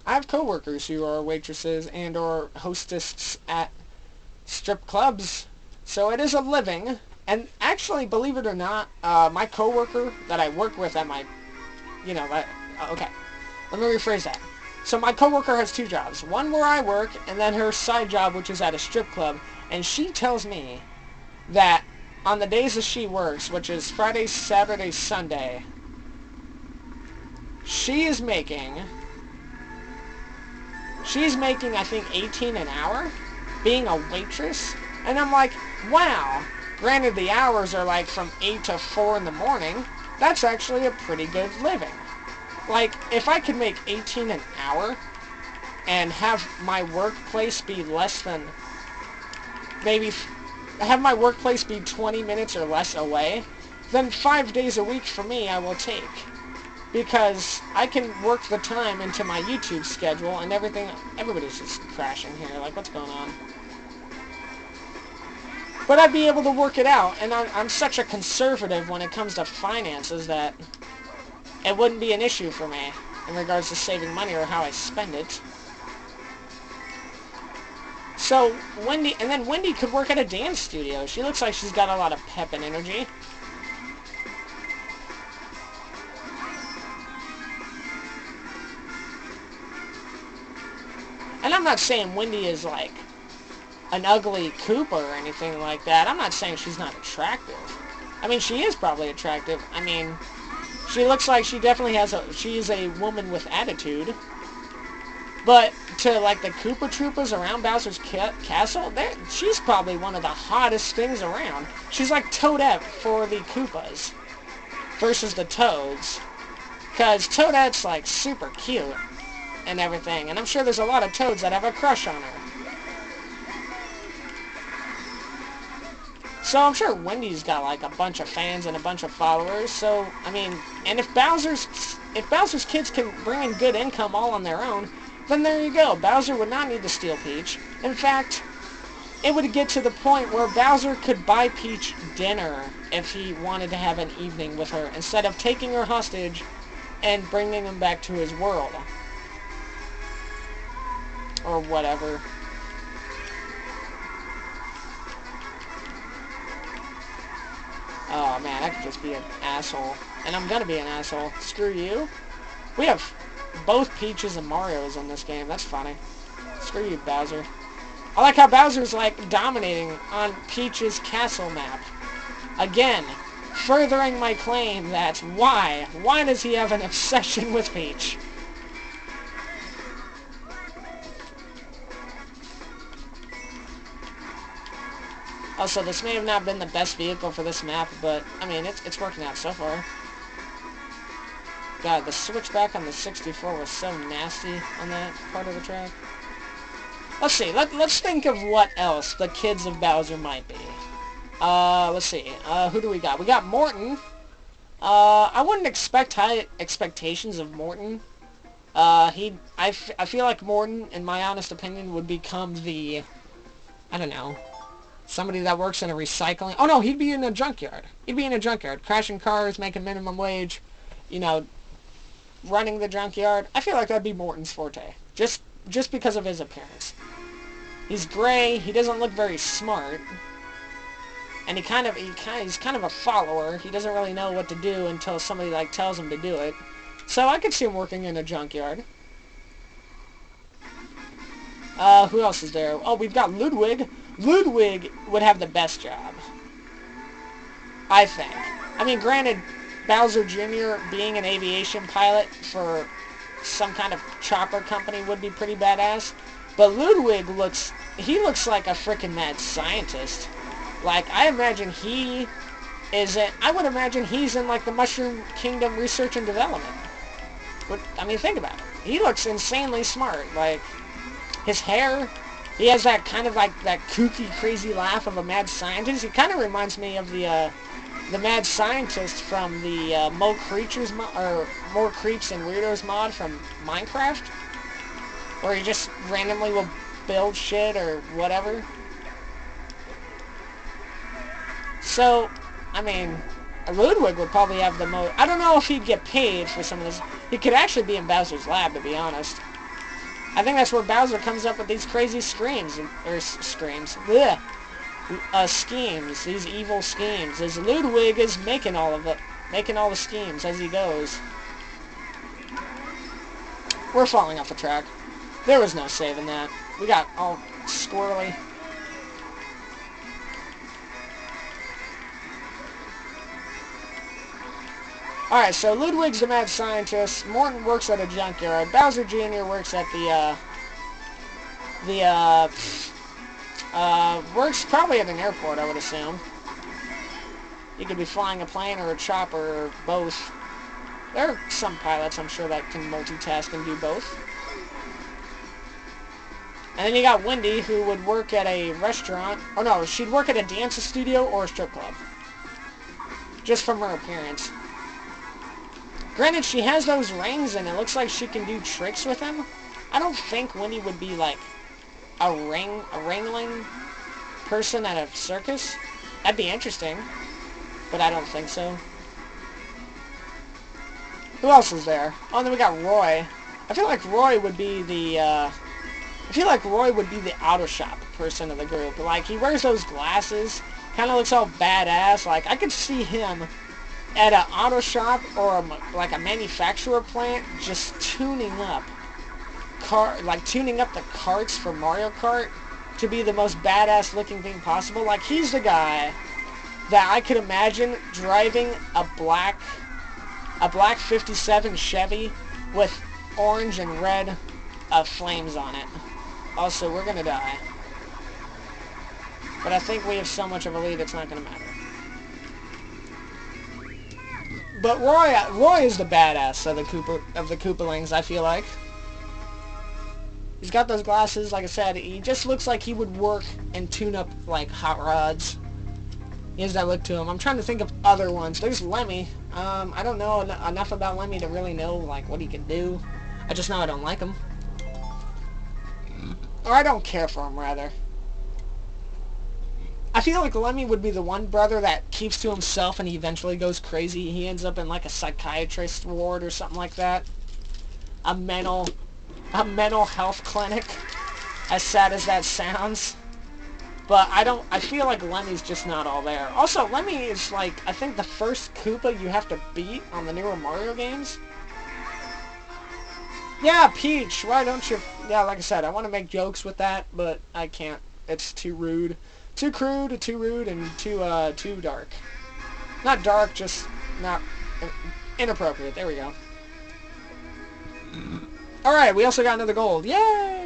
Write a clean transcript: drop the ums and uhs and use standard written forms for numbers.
I have coworkers who are waitresses and or hostesses at strip clubs, so it is a living. And actually, believe it or not, my coworker that I work with at my, okay, let me rephrase that. So my coworker has two jobs, one where I work, and then her side job, which is at a strip club. And she tells me that on the days that she works, which is Friday, Saturday, Sunday, she's making, I think, 18 an hour being a waitress. And I'm like, wow. Granted, the hours are like from 8 to 4 in the morning. That's actually a pretty good living. Like, if I could make 18 an hour and have my workplace be less than, maybe, have my workplace be 20 minutes or less away, then 5 days a week for me I will take. Because I can work the time into my YouTube schedule and everything. Everybody's just crashing here. Like, what's going on? But I'd be able to work it out. And I'm such a conservative when it comes to finances that it wouldn't be an issue for me in regards to saving money or how I spend it. So, Wendy could work at a dance studio. She looks like she's got a lot of pep and energy. And I'm not saying Wendy is like an ugly Koopa or anything like that. I'm not saying she's not attractive. I mean, she is probably attractive. I mean, she looks like she definitely has she is a woman with attitude. But to like the Koopa Troopas around Bowser's Castle, she's probably one of the hottest things around. She's like Toadette for the Koopas versus the Toads. Because Toadette's like super cute and everything, and I'm sure there's a lot of Toads that have a crush on her. So I'm sure Wendy's got like a bunch of fans and a bunch of followers. So I mean, and if Bowser's kids can bring in good income all on their own, then there you go. Bowser would not need to steal Peach. In fact, it would get to the point where Bowser could buy Peach dinner if he wanted to have an evening with her, instead of taking her hostage and bringing him back to his world. Or whatever. Oh man, I could just be an asshole. And I'm gonna be an asshole. Screw you. We have both Peaches and Marios in this game. That's funny. Screw you, Bowser. I like how Bowser's like dominating on Peach's castle map. Again, furthering my claim that why does he have an obsession with Peach? Also, this may have not been the best vehicle for this map, but, I mean, it's working out so far. God, the switchback on the 64 was so nasty on that part of the track. Let's see, let's think of what else the kids of Bowser might be. Let's see, who do we got? We got Morton. I wouldn't expect high expectations of Morton. I feel like Morton, in my honest opinion, would become the, I don't know, somebody that works in a recycling... Oh, no, he'd be in a junkyard. He'd be in a junkyard, crashing cars, making minimum wage, you know, running the junkyard. I feel like that'd be Morton's forte, just because of his appearance. He's gray, he doesn't look very smart, and he's kind of a follower. He doesn't really know what to do until somebody, like, tells him to do it. So I could see him working in a junkyard. Who else is there? Oh, we've got Ludwig. Ludwig would have the best job, I think. I mean, granted, Bowser Jr. being an aviation pilot for some kind of chopper company would be pretty badass, but Ludwig looks like a freaking mad scientist. Like, I would imagine he's in, like, the Mushroom Kingdom Research and Development. But, I mean, think about it. He looks insanely smart. Like, his hair... He has that kind of like that kooky, crazy laugh of a mad scientist. He kind of reminds me of the mad scientist from the More Creeps and Weirdos mod from Minecraft, where he just randomly will build shit or whatever. So, I mean, Ludwig would probably have the most... I don't know if he'd get paid for some of this. He could actually be in Bowser's lab, to be honest. I think that's where Bowser comes up with these crazy screams, or screams, bleh, schemes, these evil schemes, as Ludwig is making all of it, making all the schemes as he goes. We're falling off the track. There was no saving that. We got all squirrely. Alright, so Ludwig's the mad scientist, Morton works at a junkyard, Bowser Jr. works at works probably at an airport, I would assume. He could be flying a plane or a chopper or both. There are some pilots, I'm sure, that can multitask and do both. And then you got Wendy, who would work at a restaurant. Oh no, she'd work at a dance studio or a strip club. Just from her appearance. Granted, she has those rings, and it looks like she can do tricks with them. I don't think Wendy would be, like, a wrangling person at a circus. That'd be interesting, but I don't think so. Who else is there? Oh, and then we got Roy. I feel like Roy would be the, auto shop person of the group. Like, he wears those glasses, kind of looks all badass. Like, I could see him at an auto shop or like a manufacturer plant, just tuning up the carts for Mario Kart to be the most badass looking thing possible. Like, he's the guy that I could imagine driving a black 57 Chevy with orange and red flames on it. Also, we're gonna die, but I think we have so much of a lead it's not gonna matter. But Roy is the badass of the Koopalings, I feel like. He's got those glasses, like I said. He just looks like he would work and tune up, like, hot rods. He has that look to him. I'm trying to think of other ones. There's Lemmy. I don't know enough about Lemmy to really know, like, what he can do. I just know I don't like him. Or I don't care for him, rather. I feel like Lemmy would be the one brother that keeps to himself and he eventually goes crazy. He ends up in like a psychiatrist ward or something like that. A mental health clinic. As sad as that sounds. But I feel like Lemmy's just not all there. Also, Lemmy is like, I think the first Koopa you have to beat on the newer Mario games. Yeah, Peach, why don't you... Yeah, like I said, I want to make jokes with that, but I can't. It's too rude. Too crude, too rude, and too dark. Not dark, just not inappropriate. There we go. Alright, we also got another gold. Yay!